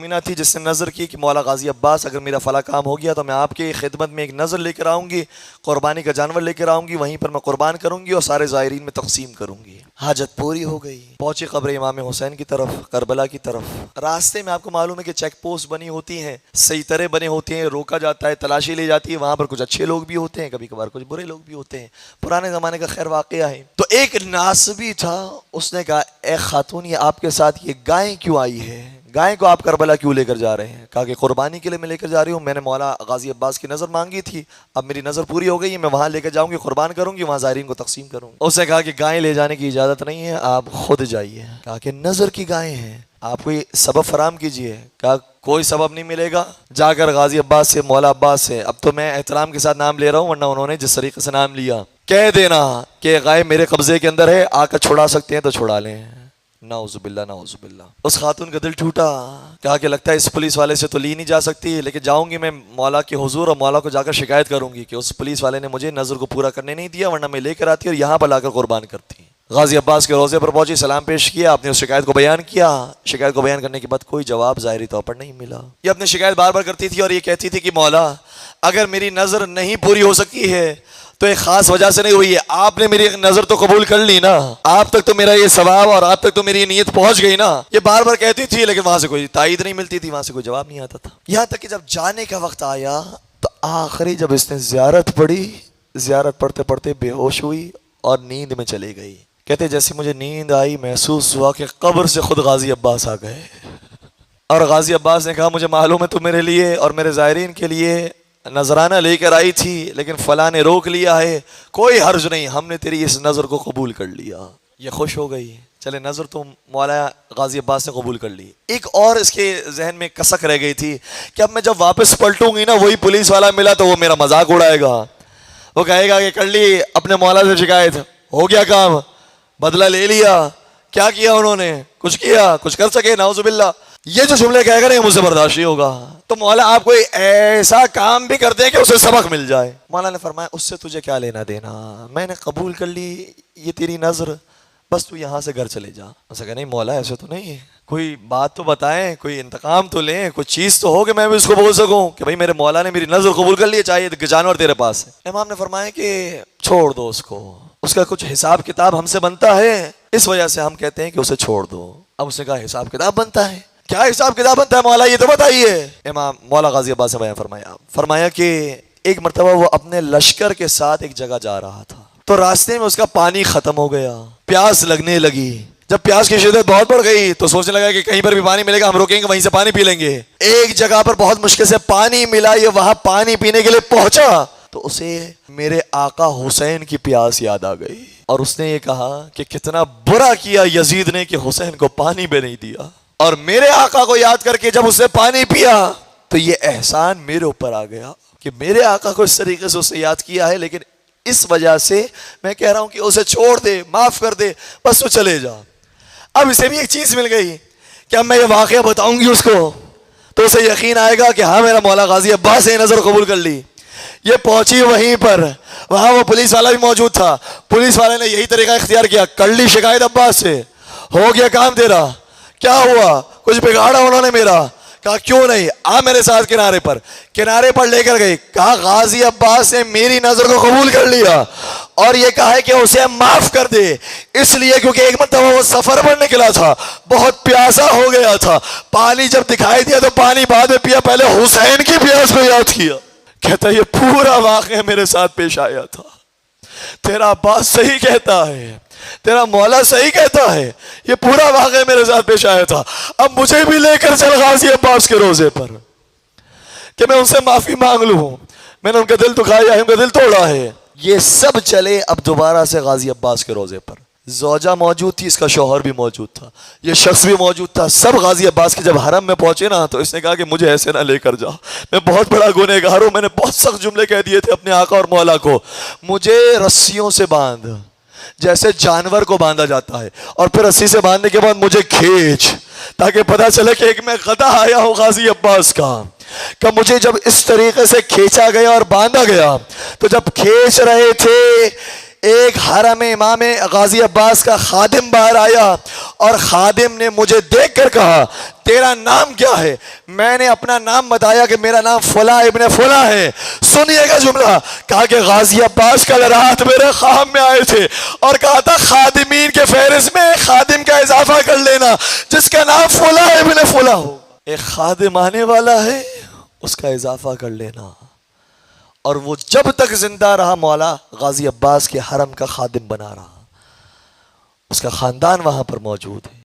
مینا تھی جس نے نظر کی کہ مولا غازی عباس اگر میرا فلاں کام ہو گیا تو میں آپ کی خدمت میں ایک نظر لے کر آؤں گی، قربانی کا جانور لے کر آؤں گی، وہیں پر میں قربان کروں گی اور سارے زائرین میں تقسیم کروں گی۔ حاجت پوری ہو گئی، پہنچے قبر امام حسین کی طرف، کربلا کی طرف۔ راستے میں آپ کو معلوم ہے کہ چیک پوسٹ بنی ہوتی ہیں، سیطرے بنے ہوتے ہیں، روکا جاتا ہے، تلاشی لی جاتی ہے، وہاں پر کچھ اچھے لوگ بھی ہوتے ہیں، کبھی کبھار کچھ برے لوگ بھی ہوتے ہیں، پرانے زمانے کا خیر واقعہ ہے۔ تو ایک ناسبی تھا، اس نے کہا اے خاتون یہ آپ کے ساتھ یہ گائے کیوں آئی ہے؟ گائے کو آپ کربلا کیوں لے کر جا رہے ہیں؟ کہا کہ قربانی کے لیے میں لے کر جا رہی ہوں، میں نے مولا غازی عباس کی نظر مانگی تھی، اب میری نظر پوری ہو گئی ہے، میں وہاں لے کر جاؤں گی، قربان کروں گی، وہاں زائرین کو تقسیم کروں گی۔ اس نے کہا کہ گائے لے جانے کی اجازت نہیں ہے، آپ خود جائیے۔ کہا کہ نظر کی گائے ہیں، آپ کوئی سبب فراہم کیجئے۔ کہا کوئی سبب نہیں ملے گا، جا کر غازی عباس سے، مولا عباس سے، اب تو میں احترام کے ساتھ نام لے رہا ہوں ورنہ انہوں نے جس طریقے سے نام لیا، کہہ دینا کہ گائے میرے قبضے کے اندر ہے، آ کر چھڑا سکتے ہیں تو چھڑا لیں۔ نعوذ باللہ نعوذ باللہ۔ اس خاتون کا دل ٹوٹا، کہا کہ لگتا ہے اس پولیس والے سے تو لی نہیں جا سکتی، لیکن جاؤں گی میں مولا کے حضور اور مولا کو جا کر شکایت کروں گی کہ اس پولیس والے نے مجھے نظر کو پورا کرنے نہیں دیا، ورنہ میں لے کر آتی اور یہاں پر لا کر قربان کرتی۔ غازی عباس کے روضے پر پہنچی، سلام پیش کیا، آپ نے اس شکایت کو بیان کیا۔ شکایت کو بیان کرنے کے بعد کوئی جواب ظاہری طور پر نہیں ملا۔ یہ اپنی شکایت بار بار کرتی تھی اور یہ کہتی تھی کہ مولا اگر میری نظر نہیں پوری ہو سکی ہے تو ایک خاص وجہ سے نہیں ہوئی ہے، آپ نے میری نظر تو قبول کر لی نا، آپ تک تو میرا یہ ثواب اور آپ تک تو میری یہ نیت پہنچ گئی نا۔ یہ بار بار کہتی تھی لیکن وہاں سے کوئی تائید نہیں ملتی تھی، وہاں سے کوئی جواب نہیں آتا تھا۔ یہاں تک کہ جب جانے کا وقت آیا تو آخری جب اس نے زیارت پڑھی، زیارت پڑھتے پڑھتے بے ہوش ہوئی اور نیند میں چلی گئی۔ کہتے جیسے مجھے نیند آئی محسوس ہوا کہ قبر سے خود غازی عباس آ گئے، اور غازی عباس نے کہا مجھے معلوم ہے تو میرے لیے اور میرے زائرین کے لیے نذرانہ لے کر آئی تھی لیکن فلاں نے روک لیا ہے، کوئی حرج نہیں، ہم نے تیری اس نظر کو قبول کر لیا۔ یہ خوش ہو گئی، چلے نظر تو مولا غازی عباس نے قبول کر لی۔ ایک اور اس کے ذہن میں کسک رہ گئی تھی کہ اب میں جب واپس پلٹوں گی نا وہی پولیس والا ملا تو وہ میرا مذاق اڑائے گا، وہ کہے گا کہ کر لی اپنے مولا سے شکایت، ہو گیا کام، بدلہ لے لیا۔ کیا کیا انہوں نے؟ کچھ کیا، کچھ کر سکے؟ نعوذ باللہ۔ یہ جو جملے کہہ کر مجھ سے برداشت نہیں ہوگا، تو مولا آپ کوئی ایسا کام بھی کر دیں کہ اسے سبق مل جائے۔ مولا نے فرمایا اس سے تجھے کیا لینا دینا، میں نے قبول کر لی یہ تیری نظر، بس تو یہاں سے گھر چلے جا۔ اسے کہا نہیں مولا ایسے تو نہیں ہے، کوئی بات تو بتائیں، کوئی انتقام تو لیں، کوئی چیز تو ہو کہ میں بھی اس کو بول سکوں کہ بھائی میرے مولا نے میری نظر قبول کر لی، چاہیے جانور تیرے پاس ہے۔ امام نے فرمایا کہ چھوڑ دو اس کو، اس کا کچھ حساب کتاب ہم سے بنتا ہے، اس وجہ سے ہم کہتے ہیں کہ اسے چھوڑ دو۔ اب اس نے کہا حساب کتاب بنتا ہے؟ کیا حساب کتاب بنتا ہے مولا، یہ تو بتائیے۔ امام مولا غازی عباس نے بیان فرمایا کہ ایک مرتبہ وہ اپنے لشکر کے ساتھ ایک جگہ جا رہا تھا تو راستے میں اس کا پانی ختم ہو گیا، پیاس لگنے لگی۔ جب پیاس کی شدت بہت بڑھ گئی تو سوچنے لگا کہ کہیں پر بھی پانی ملے گا ہم روکیں گے، وہیں سے پانی پی لیں گے۔ ایک جگہ پر بہت مشکل سے پانی ملا، یہ وہاں پانی پینے کے لیے پہنچا تو اسے میرے آقا حسین کی پیاس یاد آ گئی، اور اس نے یہ کہا کہ کتنا برا کیا یزید نے کہ حسین کو پانی بھی نہیں دیا، اور میرے آقا کو یاد کر کے جب اس نے پانی پیا تو یہ احسان میرے اوپر آ گیا کہ میرے آقا کو اس طریقے سے اسے یاد کیا ہے، لیکن اس وجہ سے میں کہہ رہا ہوں کہ اسے چھوڑ دے، معاف کر دے، بس تو چلے جا۔ اب اسے بھی ایک چیز مل گئی کہ اب میں یہ واقعہ بتاؤں گی اس کو تو اسے یقین آئے گا کہ ہاں میرا مولا غازی عباس نے نظر قبول کر لی۔ یہ پہنچی وہیں پر، وہاں وہ پولیس والا بھی موجود تھا، پولیس والے نے یہی طریقہ اختیار کیا، کر لی شکایت عباس سے، ہو گیا کام تیرا، کیا ہوا؟ کچھ بگاڑا انہوں نے میرا؟ کہا کیوں نہیں، آ میرے ساتھ کنارے پر لے کر گئی، کہا غازی عباس نے میری نظر کو قبول کر لیا اور یہ کہا ہے کہ اسے معاف کر دے، اس لیے کیونکہ ایک مرتبہ وہ سفر پر نکلا تھا، بہت پیاسا ہو گیا تھا، پانی جب دکھائی دیا تو پانی بعد میں پیا، پہلے حسین کی پیاس کو یاد کیا۔ کہتا ہے یہ پورا واقعہ میرے ساتھ پیش آیا تھا، تیرا عباس صحیح کہتا ہے، تیرا مولا صحیح کہتا ہے، یہ پورا واقعہ میرے ساتھ پیش آیا تھا، اب مجھے بھی لے کر چل غازی عباس کے روزے پر کہ میں ان سے معافی مانگ لوں، میں نے ان کا دل دکھایا ہے، ان کا دل توڑا ہے۔ یہ سب چلے اب دوبارہ سے غازی عباس کے روزے پر، زوجہ موجود تھی، اس کا شوہر بھی موجود تھا، یہ شخص بھی موجود تھا، سب غازی عباس کے جب حرم میں پہنچے نا تو اس نے کہا کہ مجھے ایسے نہ لے کر جا، میں بہت بڑا گنہگار ہوں، میں نے بہت سخت جملے کہہ دیے تھے اپنے آقا اور مولا کو، مجھے رسیوں سے باندھ جیسے جانور کو باندھا جاتا ہے، اور پھر رسی سے باندھنے کے بعد مجھے کھینچ تاکہ پتہ چلے کہ ایک میں غدا آیا ہوں غازی عباس کا۔ کہ مجھے جب اس طریقے سے کھینچا گیا اور باندھا گیا تو جب کھینچ رہے تھے ایک حرم امام غازی عباس کا خادم باہر آیا اور خادم نے مجھے دیکھ کر کہا تیرا نام کیا ہے؟ میں نے اپنا نام بتایا کہ میرا نام فلاں ابن فلاں ہے۔ سنیے گا جملہ، کہا کہ غازی عباس کل رات میرے خواب میں آئے تھے اور کہا تھا خادمین کے فہرست میں ایک خادم کا اضافہ کر لینا جس کا نام فلاں ابن فلاں ہو۔ ایک خادم آنے والا ہے، اس کا اضافہ کر لینا۔ اور وہ جب تک زندہ رہا مولا غازی عباس کے حرم کا خادم بنا رہا، اس کا خاندان وہاں پر موجود ہے۔